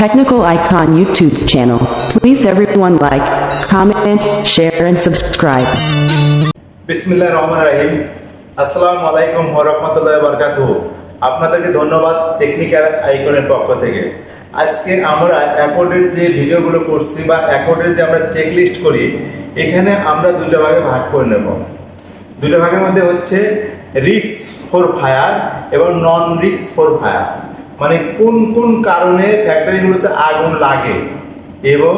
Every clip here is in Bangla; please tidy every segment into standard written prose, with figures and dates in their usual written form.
Technical Icon YouTube channel. Please everyone like, comment, share and subscribe. বিসমিল্লাহির রহমানির রহিম। আসসালামু আলাইকুম ওয়া রাহমাতুল্লাহি ওয়া বারাকাতুহু। আপনাদেরকে ধন্যবাদ টেকনিক্যাল আইকনের পক্ষ থেকে। আজকে আমরা অ্যাকর্ডের যে ভিডিওগুলো করছি বা অ্যাকর্ডের যে আমরা চেকলিস্ট করি, এখানে আমরা দুটো ভাগে ভাগ করে নেব। দুটো ভাগের মধ্যে হচ্ছে রিস্ক ফর ফায়ার এবং নন রিস্ক ফর ফায়ার, মানে কোন কোন কারণে ফ্যাক্টরিগুলোতে আগুন লাগে এবং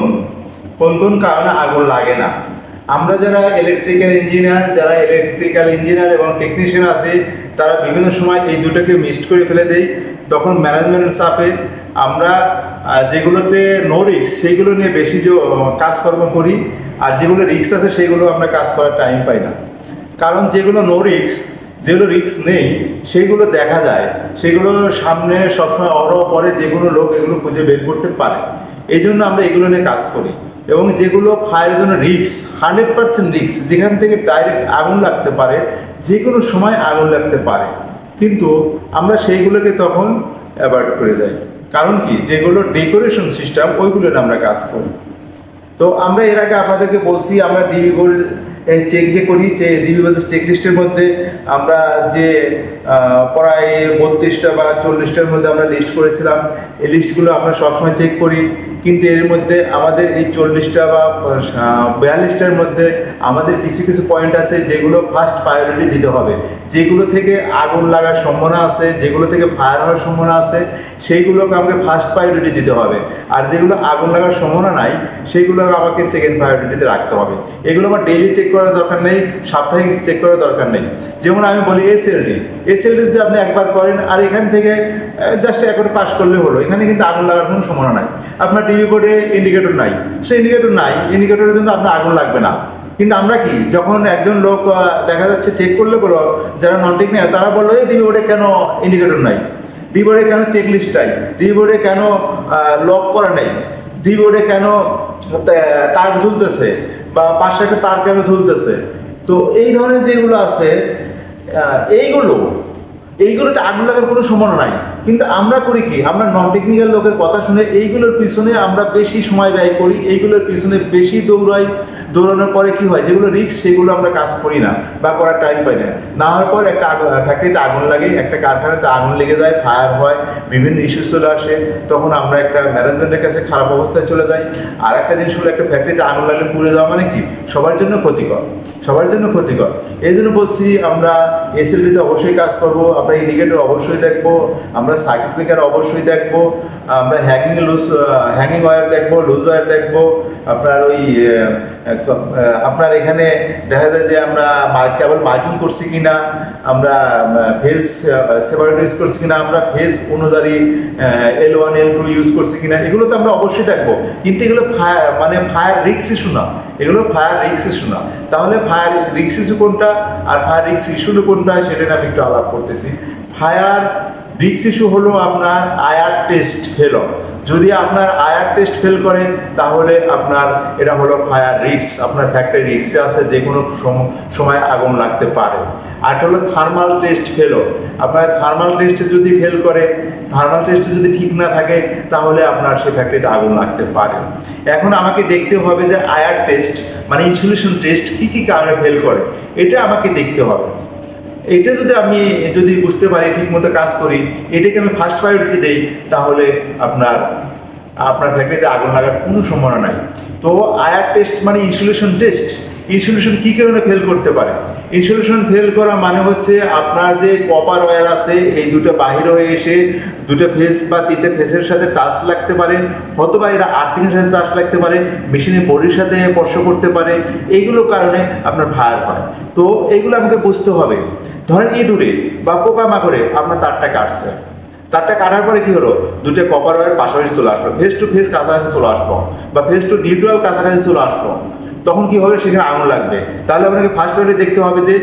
কোন কোন কারণে আগুন লাগে না। আমরা যারা ইলেকট্রিক্যাল ইঞ্জিনিয়ার এবং টেকনিশিয়ান আছে, তারা বিভিন্ন সময় এই দুটোকে মিক্সড করে ফেলে দেয়। তখন ম্যানেজমেন্টের চাপে আমরা যেগুলোতে নো রিস্ক সেইগুলো নিয়ে বেশি কাজকর্ম করি, আর যেগুলো রিস্ক আছে সেগুলো আমরা কাজ করার টাইম পাই না। কারণ যেগুলো নো রিস্ক, যেগুলো রিস্ক নেই, সেগুলো দেখা যায়, সেগুলো সামনে সবসময় পরে যেগুলো লোক এগুলো খুঁজে বের করতে পারে, এই জন্য আমরা এগুলো নিয়ে কাজ করি। এবং যেগুলো ফায়ারের জন্য রিস্ক, 100% রিস্ক, যেখান থেকে ডাইরেক্ট আগুন লাগতে পারে, যে কোনো সময় আগুন লাগতে পারে, কিন্তু আমরা সেইগুলোকে তখন অ্যাভয়েড করে যাই। কারণ কি, যেগুলো ডেকোরেশন সিস্টেম ওইগুলো নিয়ে আমরা কাজ করি। তো আমরা এর আগে আপনাদেরকে বলছি, আমরা ডিবি করে চেক যে করি, যে ডিবি বলতে চেকলিস্টের মধ্যে আমরা যে প্রায় 32টা বা 40টার মধ্যে আমরা লিস্ট করেছিলাম। এই লিস্টগুলো আমরা সবসময় চেক করি, কিন্তু এর মধ্যে আমাদের এই 40টা বা 42টার মধ্যে আমাদের কিছু কিছু পয়েন্ট আছে যেগুলো ফার্স্ট প্রায়োরিটি দিতে হবে। যেগুলো থেকে আগুন লাগার সম্ভাবনা আছে, যেগুলো থেকে ফায়ার হওয়ার সম্ভাবনা আছে, সেইগুলোকে আমাকে ফার্স্ট প্রায়োরিটি দিতে হবে। আর যেগুলো আগুন লাগার সম্ভাবনা নাই, সেগুলো আমাকে সেকেন্ড প্রায়োরিটিতে রাখতে হবে। এগুলো আমার ডেইলি চেক করার দরকার নেই, সাপ্তাহিক চেক করার দরকার নেই। যেমন আমি বলি এসএলডি যদি আপনি একবার করেন আর এখান থেকে জাস্ট একবার পাস করলে হলো, এখানে কিন্তু আগুন লাগার কোনো সম্ভাবনা নাই। আপনার ডিবি বোর্ডে ইন্ডিকেটর নাই, সে ইন্ডিকেটরের জন্য আপনার আগুন লাগবে না। কিন্তু আমরা কি, যখন একজন লোক দেখা যাচ্ছে চেক করলে বলো, যারা নন টেকনিক্যাল, তারা বললো এই ডিবি বোর্ডে কেন ইন্ডিকেটর নাই, ডিবি বোর্ডে কেন চেকলিস্ট নাই, ডিবি বোর্ডে কেন লক করা নেই, ডিবি বোর্ডে কেন তার ঝুলতেছে বা পাশে একটা তার কেন ঝুলতেছে। তো এই ধরনের যেগুলো আছে, এইগুলোতে আগুন লাগার কোনো সম্ভাবনা নাই। কিন্তু আমরা করি কি, আমরা নন টেকনিক্যাল লোকের কথা শুনে এইগুলোর পিছনে আমরা বেশি সময় ব্যয় করি, এইগুলোর পিছনে বেশি দৌড়ানোর পরে কি হয়, যেগুলো রিস্ক সেগুলো আমরা কাজ করি না বা করার টাইম পাই না। না হওয়ার পর একটা ফ্যাক্টরিতে আগুন লাগে, একটা কারখানাতে আগুন লেগে যায়, ফায়ার হয়, বিভিন্ন ইস্যু চলে আসে, তখন আমরা একটা ম্যানেজমেন্টের কাছে খারাপ অবস্থায় চলে যাই। আর একটা জিনিস হলো, একটা ফ্যাক্টরিতে আগুন লাগলে পুড়ে যাওয়া মানে কি সবার জন্য ক্ষতিকর। এই জন্য বলছি, আমরা এসএলডিতে অবশ্যই কাজ করব, আমরা ইন্ডিকেটর অবশ্যই দেখবো, আমরা সার্কিট ব্রেকার অবশ্যই দেখবো, আমরা হ্যাঙ্গিং ওয়্যার দেখবো, লুজ ওয়্যার দেখবো। আপনার এখানে দেখা যায় যে আমরা কেবল মার্কিং করছি কিনা, আমরা ফেজ সেপারেট ইউজ করছি কিনা, আমরা ফেজ অনুযায়ী L1 L2 ইউজ করছি কিনা, এগুলো তো আমরা অবশ্যই দেখবো। কিন্তু এগুলো ফায়ার রিস্ক ইস্যু না, তাহলে ফায়ার রিস্ক ইস্যু কোনটা আর ফায়ার রিস্ক ইস্যু কোনটা, সেটা আমি একটু আলাপ করতেছি। ফায়ার রিস্ক ইস্যু হলো আপনার আয়ার টেস্ট ফেল। যদি আপনার আয়ার টেস্ট ফেল করে, তাহলে আপনার এটা হলো ফায়ার রিস্ক, আপনার ফ্যাক্টরি রিস্কে আছে, যে কোনো সময় আগুন লাগতে পারে। আর এটা হলো থার্মাল টেস্ট ফেল। আপনার থার্মাল টেস্টে যদি ফেল করে, থার্মাল টেস্টে যদি ঠিক না থাকে, তাহলে আপনার সেই ফ্যাক্টরিতে আগুন লাগতে পারে। এখন আমাকে দেখতে হবে যে আয়ার টেস্ট মানে ইনসুলেশন টেস্ট কী কারণে ফেল করে, এটা আমাকে দেখতে হবে। এটা যদি বুঝতে পারি, ঠিক মতো কাজ করি, এটাকে আমি ফার্স্ট প্রায়োরিটি দেই, তাহলে আপনার ফ্যাক্টরিতে আগুন লাগার কোনো সম্ভাবনা নাই। তো আয়ার টেস্ট মানে ইনসুলেশন কী কারণে ফেল করতে পারে। ইনসুলেশন ফেল করা মানে হচ্ছে, আপনার যে কপার ওয়্যার আছে, এই দুটো বাহির হয়ে এসে দুটো ফেস বা তিনটে ফেসের সাথে টাচ লাগতে পারে, অথবা এটা আর্থিংয়ের সাথে টাচ লাগতে পারে, মেশিনের বডির সাথে স্পর্শ করতে পারে, এইগুলোর কারণে আপনার ফায়ার হয়। তো এইগুলো আমাকে বুঝতে হবে। ধরেন ইঁদুরে বা পোকামাকড়ে আপনার তারটা কাটার পরে কি হলো, দুটো কপার ওয়্যার পাশাপাশি চলে আসলো, ফেস টু ফেস কাছাকাছি চলে আসলো, বা ফেস টু নিউট্রাল কাছাকাছি চলে আসলো, তখন কি হবে, সেখানে আগুন লাগবে। তাহলে আপনাকে ফার্স্ট প্রায়োরিটি দেখতে হবে যে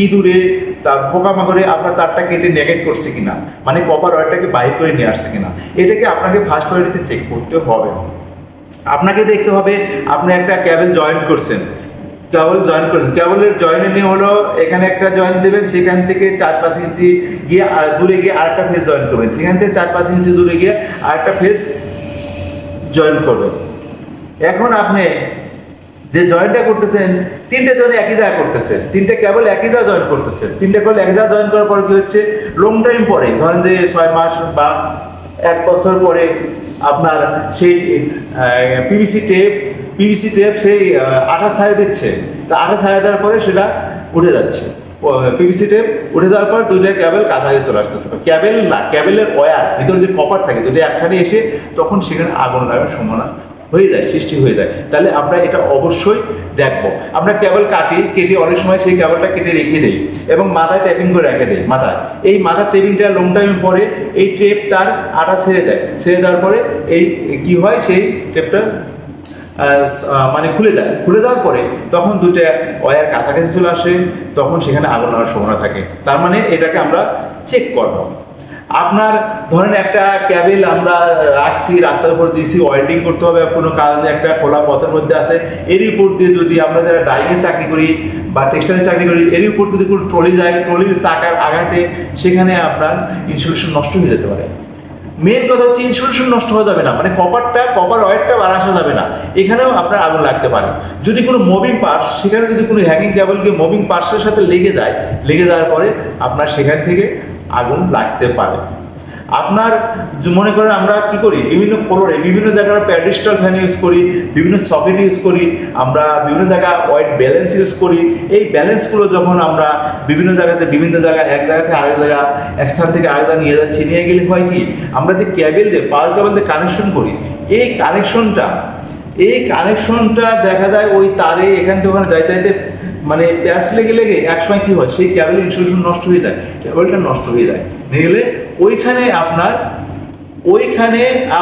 ইঁদুরে তার পোকামাকড়ে আপনার তারটা কেটে নেগেট করছে কিনা, মানে কপার ওয়্যারটাকে বাইর করে নিয়ে আসছে কিনা, এটাকে আপনাকে ফার্স্ট প্রায়োরিটিতে চেক করতে হবে। আপনাকে দেখতে হবে, আপনি একটা কেবল জয়েন করছেন, কেবলের জয়েন নিয়ে হলো, এখানে একটা জয়েন দেবেন, সেখান থেকে 4-5 ইঞ্চি গিয়ে দূরে গিয়ে আরেকটা ফেস জয়েন করবেন, সেখান থেকে 4-5 ইঞ্চি দূরে গিয়ে আরেকটা ফেস জয়েন করবেন। এখন আপনি যে জয়েন্টটা করতেছেন, তিনটে জয়েন্ট একই জায়গায় করতেছেন, তিনটে কেবল একই জায়গায় জয়েন করতেছেন। তিনটে কেবল এক জায়গায় জয়েন করার পরে কি হচ্ছে, লং টাইম পরে, ধরেন যে 6 মাস বা 1 বছর পরে আপনার সেই পিভিসি টেপ সেই আঠা ছাড়িয়ে দিচ্ছে। তা আঠা ছাড়িয়ে দেওয়ার পরে সেটা উঠে যাচ্ছে। পিভিসি টেপ উঠে যাওয়ার পর দুইটা কেবল কাছাকাছি চলে আসতেছে। কেবল না, কেবলের ওয়্যার ভিতরে যে কপার থাকে, দুটো একখানে এসে তখন সেখানে আগুন লাগার সম্ভাবনা হয়ে যায়, সৃষ্টি হয়ে যায়। তাহলে আমরা এটা অবশ্যই দেখবো। আমরা কেবল কেটে অনেক সময় সেই কেবলটা কেটে রেখে দিই এবং মাথায় ট্যাপিং করে রেখে দিই। মাথায় এই মাথার টেপিংটা লং টাইম পরে এই টেপ তার আটা ছেড়ে দেয়। ছেড়ে দেওয়ার পরে এই কি হয়, সেই টেপটা মানে খুলে যাওয়ার পরে তখন দুটো ওয়্যার কাছাকাছি চলে আসে, তখন সেখানে আগুন লাগার সম্ভাবনা থাকে। তার মানে এটাকে আমরা চেক করব। আপনার ধরেন একটা ক্যাবেল আমরা রাখছি, রাস্তার উপর দিয়েছি, ওয়েল্ডিং করতে হবে, কোনো কারণে একটা খোলা পথের মধ্যে আছে, এরই উপর দিয়ে যদি আমরা যারা ডাইংয়ে চাকরি করি বা টেক্সটাইলে চাকরি করি, এরই উপর যদি কোনো ট্রলি যায়, ট্রলির চাকার আঘাতে সেখানে আপনার ইনসুলেশন নষ্ট হয়ে যেতে পারে। মেন কথা হচ্ছে ইনসুলেশন নষ্ট হয়ে যাবে না, মানে কপার ওয়্যারটা বার আসা যাবে না, এখানেও আপনার আগুন লাগতে পারে। যদি কোনো মুভিং পার্টস, সেখানে যদি কোনো হ্যাঙ্গিং কেবলকে মুভিং পার্টসের সাথে লেগে যাওয়ার পরে আপনার সেখান থেকে আগুন লাগতে পারে। আপনার মনে করেন আমরা কি করি, বিভিন্ন ফ্লোরে বিভিন্ন জায়গায় প্যাডিস্টাল ফ্যান ইউজ করি, বিভিন্ন সকেট ইউজ করি, আমরা বিভিন্ন জায়গায় ওয়েট ব্যালেন্স ইউজ করি। এই ব্যালেন্সগুলো যখন আমরা বিভিন্ন জায়গায় এক জায়গা থেকে আরেক জায়গা, এক স্থান থেকে আরেক জায়গা নিয়ে গেলে হয় কি, আমরা যে কেবল দিয়ে পাওয়ার কেবল দিয়ে কানেকশন করি, এই কানেকশনটা দেখা যায় ওই তারে এখান থেকে ওখানে যাইতে মানে প্যাচ লেগে একসময় কি হয়, সেই কেবলের ইনসুলেশন নষ্ট হয়ে যায়, কেবলটা নষ্ট হয়ে যায় নিয়ে গেলে ওইখানে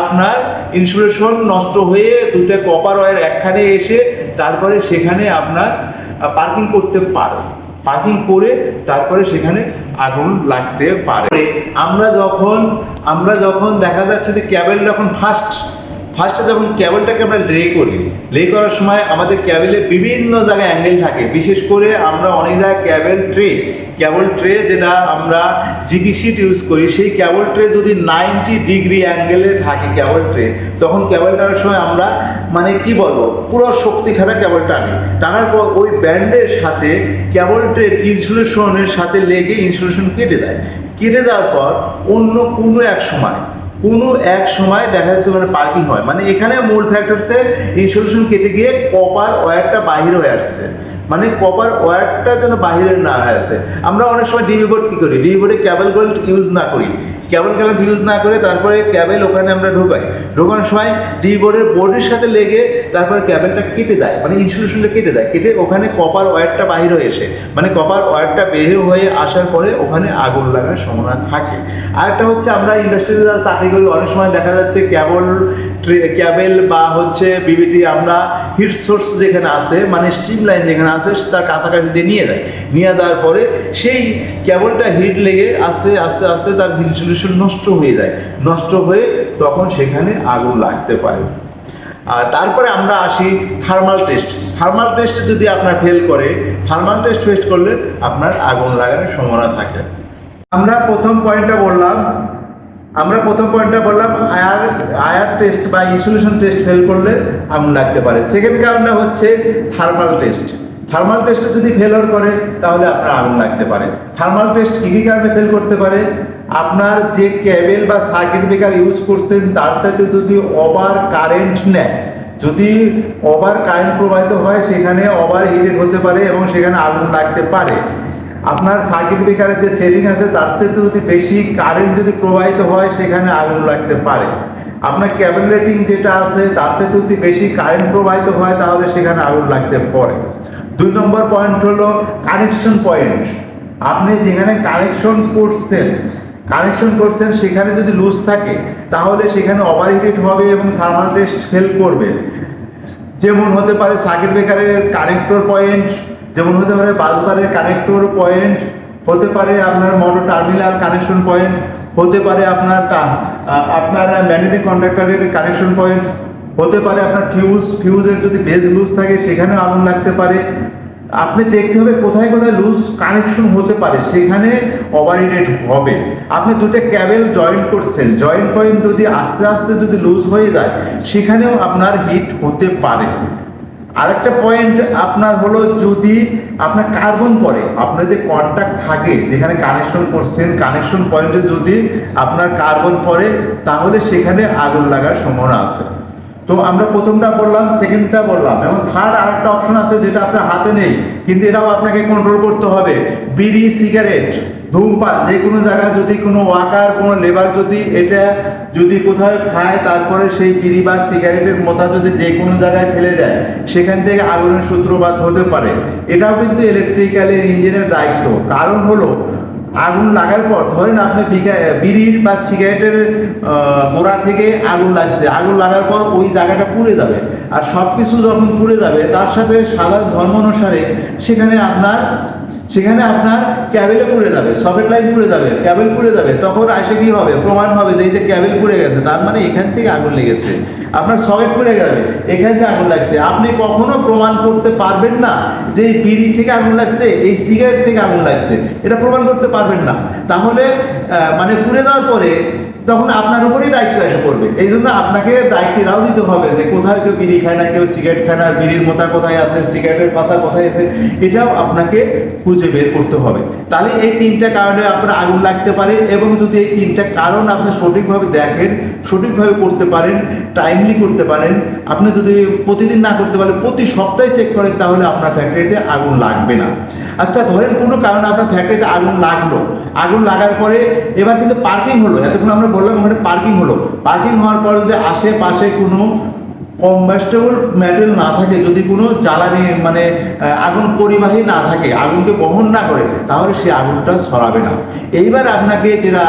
আপনার ইনসুলেশন নষ্ট হয়ে দুটো কপার ওয়্যার একখানে এসে তারপরে সেখানে আপনার পার্কিং করতে পারে। পার্কিং করে তারপরে সেখানে আগুন লাগতে পারে। আমরা যখন দেখা যাচ্ছে যে কেবল যখন ফার্স্টে যখন কেবলটাকে আমরা লে করার সময় আমাদের কেবলে বিভিন্ন জায়গায় অ্যাঙ্গেল থাকে। বিশেষ করে আমরা অনেক জায়গায় কেবল ট্রে যেটা আমরা জিপি শিট ইউজ করি, সেই কেবল ট্রে যদি 90 ডিগ্রি অ্যাঙ্গেলে থাকে কেবল ট্রে, তখন কেবল টানার সময় আমরা মানে কি বলবো, পুরো শক্তি খাটা কেবল টানার পর ওই ব্যান্ডের সাথে কেবল ট্রের ইনসুলেশনের সাথে লেগে ইনসুলেশন কেটে যাওয়ার পর অন্য কোনো এক সময় দেখা যাচ্ছে মানে পার্কিং হয়, মানে এখানে মূল ফ্যাক্টর হচ্ছে ইনসুলেশন কেটে গিয়ে কপার ওয়্যারটা বাহির হয়ে আসছে, মানে কপার ওয়্যারটা যেন বাহিরে না হয়ে আসে। আমরা অনেক সময় ডিবি বোর্ড কী করি, ডিবি বোর্ডে কেবল ইউজ না করে তারপরে কেবল ওখানে আমরা ঢোকানোর সময় ডিবি বোর্ডের সাথে লেগে তারপরে কেবলটা কেটে যায়, মানে ইনসুলেশনটা কেটে ওখানে কপার ওয়্যারটা বাহির হয়ে এসে, মানে কপার ওয়্যারটা বের হয়ে আসার পরে ওখানে আগুন লাগার সম্ভাবনা থাকে। আরেকটা হচ্ছে আমরা ইন্ডাস্ট্রিতে যারা চাকরি করি, অনেক সময় দেখা যাচ্ছে কেবল বা হচ্ছে বিবিটি আমরা হিট সোর্স যেখানে আছে, মানে স্টিম লাইন যেখানে আছে তার কাছাকাছি দিয়ে নিয়ে যাওয়ার পরে সেই কেবলটা হিট লেগে আস্তে আস্তে তার ইনসুলেশন নষ্ট হয়ে তখন সেখানে আগুন লাগতে পারে। আর তারপরে আমরা আসি থার্মাল টেস্ট যদি আপনার ফেল করলে আপনার আগুন লাগার সম্ভাবনা থাকে। আমরা প্রথম পয়েন্টটা বললাম আয়ার টেস্ট বা ইনসুলেশন টেস্ট ফেল করলে আগুন লাগতে পারে। সেকেন্ড কারণটা হচ্ছে থার্মাল টেস্টে যদি ফেলিওর করে তাহলে আপনার আগুন লাগতে পারে। থার্মাল টেস্ট কী কারণে ফেল করতে পারে, আপনার যে কেবল বা সার্কিট ব্রেকার ইউজ করছেন তার সাথে যদি ওভার কারেন্ট প্রবাহিত হয়, সেখানে ওভার হিটেড হতে পারে এবং সেখানে আগুন লাগতে পারে। আপনার সার্কিট ব্রেকারের যে সেটিং আছে তার চেয়ে যদি বেশি কারেন্ট যদি প্রবাহিত হয় সেখানে আগুন লাগতে পারে। আপনার কেবল রেটিং যেটা আছে তার চেয়ে যদি বেশি কারেন্ট প্রবাহিত হয় তাহলে সেখানে আগুন লাগতে পারে। 2 নম্বর পয়েন্ট হলো কানেকশন পয়েন্ট। আপনি যেখানে কানেকশন করছেন সেখানে যদি লুজ থাকে তাহলে সেখানে ওভারহিটেড হবে এবং থার্মাল টেস্ট ফেল করবে। যেমন হতে পারে সার্কিট ব্রেকারের কানেক্টর পয়েন্ট, যেমন হতে পারে বাসবারের কানেক্টর পয়েন্ট, হতে পারে আপনার মোটর টার্মিনাল কানেকশন পয়েন্ট, হতে পারে আপনার ম্যাগনেটিক কন্ডাক্টরের কানেকশন পয়েন্ট, হতে পারে আপনার ফিউজের যদি বেজ লুজ থাকে সেখানেও আগুন লাগতে পারে। আপনি দেখতে হবে কোথায় কোথায় লুজ কানেকশন হতে পারে, সেখানে ওভারহিট হবে। আপনি দুটো ক্যাবেল জয়েন্ট করছেন, জয়েন্ট পয়েন্ট যদি আস্তে আস্তে যদি লুজ হয়ে যায় সেখানেও আপনার হিট হতে পারে। আরেকটা পয়েন্ট আপনার হলো, যদি আপনার কার্বন পরে, আপনার যে কন্ট্যাক্ট থাকে যেখানে কানেকশন করছেন, কানেকশন পয়েন্টে যদি আপনার কার্বন পরে তাহলে সেখানে আগুন লাগার সম্ভাবনা আছে। তো আমরা প্রথমটা বললাম, সেকেন্ডটা বললাম, এবং থার্ড আরেকটা অপশন আছে যেটা আপনার হাতে নেই, কিন্তু এটাও আপনাকে কন্ট্রোল করতে হবে। বিড়ি, সিগারেট, ধূমপান, যে কোনো জায়গায় যদি কোনো ওয়ার্কার, কোনো লেবার যদি এটা যদি কোথাও খায়, তারপরে সেই বিড়ি বা সিগারেটের মোথা যদি যে কোনো জায়গায় ফেলে দেয়, সেখান থেকে আগুনের সূত্রপাত হতে পারে। এটাও কিন্তু ইলেকট্রিক্যালের ইঞ্জিনের দায়িত্ব। কারণ হলো, আগুন লাগার পর ধরেন আপনি বিড়ির বা সিগারেটের গোড়া থেকে আগুন লাগছে, আগুন লাগার পর ওই জায়গাটা পুড়ে যাবে, আর সব কিছু যখন পুড়ে যাবে তার সাথে সাধারণ ধর্ম অনুসারে সেখানে আপনার ক্যাবেলে পুড়ে যাবে, সকেট লাইন পুড়ে যাবে, ক্যাবেল পুড়ে যাবে। তখন আসে কি হবে, প্রমাণ হবে যে এই যে ক্যাবেল পুড়ে গেছে, তার মানে এখান থেকে আগুন লেগেছে। আপনার সকেট পুড়ে যাবে, এখান থেকে আগুন লাগছে। আপনি কখনো প্রমাণ করতে পারবেন না যে এই বিড়ি থেকে আগুন লাগছে, এই সিগারেট থেকে আগুন লাগছে, এটা প্রমাণ করতে পারবেন না। তাহলে মানে পুড়ে যাওয়ার পরে তখন আপনার উপরেই দায়িত্ব এসে পড়বে। এই জন্য আপনাকে দায়িত্বটাও নিতে হবে যে কোথায় কেউ বিড়ি খায় না, কেউ সিগারেট খায় না, বিড়ির মোতা কোথায় আছে, সিগারেটের পাতা কোথায় আছে, এটাও আপনাকে খুঁজে বের করতে হবে। তাহলে এই তিনটা কারণে আপনার আগুন লাগতে পারে, এবং যদি এই তিনটা কারণ আপনি সঠিকভাবে দেখেন, সঠিকভাবে করতে পারেন, টাইমলি করতে পারেন, আপনি যদি প্রতিদিন না করতে পারেন, প্রতি সপ্তাহে চেক করেন, তাহলে আপনার ফ্যাক্টরিতে আগুন লাগবে না। আচ্ছা, ধরেন কোনো কারণে আপনার ফ্যাক্টরিতে আগুন লাগলো, আগুন লাগার পরে এবার কিন্তু পার্কিং হলো, এতক্ষণ আমরা বললাম ওখানে পার্কিং হলো, পার্কিং হওয়ার পর যদি আশেপাশে কোনো কম্বাস্টেবল ম্যাটেরিয়াল না থাকে, যদি কোনো জ্বালানি মানে আগুন পরিবাহী না থাকে, আগুনকে বহন না করে, তাহলে সে আগুনটা ছড়াবে না। এইবার আপনাকে যেটা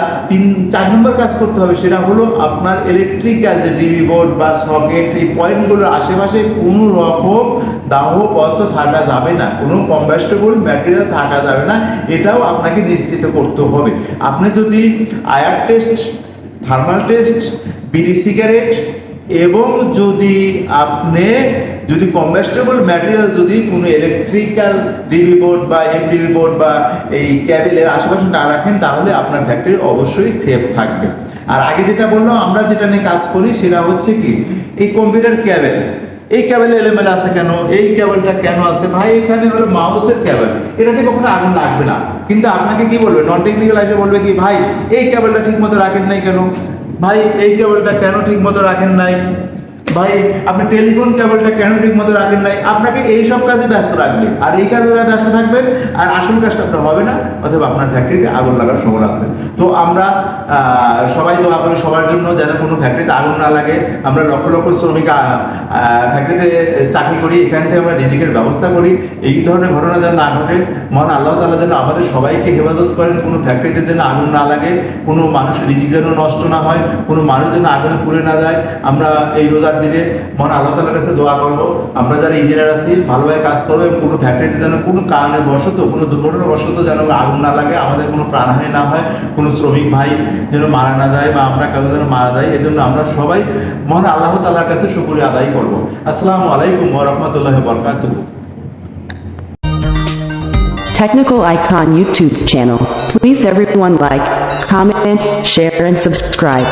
4 নম্বর কাজ করতে হবে, সেটা হলো আপনার ইলেকট্রিক্যাল যে ডিবি বোর্ড বা সকেট, এই পয়েন্টগুলোর আশেপাশে কোনো রকম দাহ পদার্থ থাকা যাবে না, কোনো কম্বাস্টেবল ম্যাটেরিয়াল থাকা যাবে না, এটাও আপনাকে নিশ্চিত করতে হবে। আপনি যদি আয়ার টেস্ট, থার্মাল টেস্ট, বিড়ি, সিগারেট, এবং যদি কম্বাস্টেবল ম্যাটেরিয়াল যদি কোনো ইলেকট্রিক্যাল ডিবি বোর্ড বা এমডিবি বোর্ড বা এই ক্যাবেলের আশেপাশে না রাখেন, তাহলে আপনার ফ্যাক্টরি অবশ্যই সেফ থাকবে। আর আগে যেটা বললাম, আমরা যেটা নিয়ে কাজ করি সেটা হচ্ছে কি, এই কম্পিউটার ক্যাবেল, এই ক্যাবেলে এলিমেন্ট আছে কেন, এই ক্যাবেলটা কেন আছে, ভাই এখানে হলো মাউসের ক্যাবেল, এটাতে কখনো আগুন লাগবে না। কিন্তু আপনাকে কি বলবে, নন টেকনিক্যাল লাইফে বলবে কি, ভাই এই ক্যাবেলটা ঠিক মতো রাখেন নাই কেন, ভাই এই কেবলটা কেন ঠিক মতো রাখেন নাই, ভাই আপনি টেলিফোন কেবলটা কেন ঠিক মতো রাখেন নাই। আপনাকে এই সব কাজে ব্যস্ত রাখবে, আর এই কাজে ব্যস্ত থাকবেন, আর আসল কাজটা আপনার হবে না, অথবা আপনার ফ্যাক্টরিতে আগুন লাগার সম্ভাবনা আছে। তো আমরা সবাই দোয়া করি সবার জন্য, যেন কোনো ফ্যাক্টরিতে আগুন না লাগে। আমরা লক্ষ লক্ষ শ্রমিক ফ্যাক্টরিতে চাকরি করি, এখান থেকে আমরা রিজিকের ব্যবস্থা করি। এই ধরনের ঘটনা যেন না ঘটে, মহান আল্লাহ তাআলা যেন আমাদের সবাইকে হেফাজত করেন, কোনো ফ্যাক্টরিতে যেন আগুন না লাগে, কোনো মানুষের রিজিক যেন নষ্ট না হয়, কোনো মানুষ যেন আগুনে পুড়ে না যায়। আমরা এই রোজার দিনে মহান আল্লাহ তাআলার কাছে দোয়া করবো, আমরা যারা ইঞ্জিনিয়ার আছি ভালোভাবে কাজ করবো, এবং কোনো ফ্যাক্টরিতে যেন কোনো কারণে বশত, কোনো দুর্ঘটনা বশত যেন আগুন না লাগে, আমাদের কোনো প্রাণহানি না হয়, কোনো শ্রমিক ভাই যেন মারা না যায়, বা আমরা কারো যেন মারা যায়। এই জন্য আমরা সবাই মহান আল্লাহ তাআলার কাছে শুকরিয়া আদায় করবো। আসসালামু আলাইকুম ওয়া রাহমাতুল্লাহি ওয়া বারাকাতুহু। Technical Icon YouTube channel. Please everyone like, comment, share and subscribe.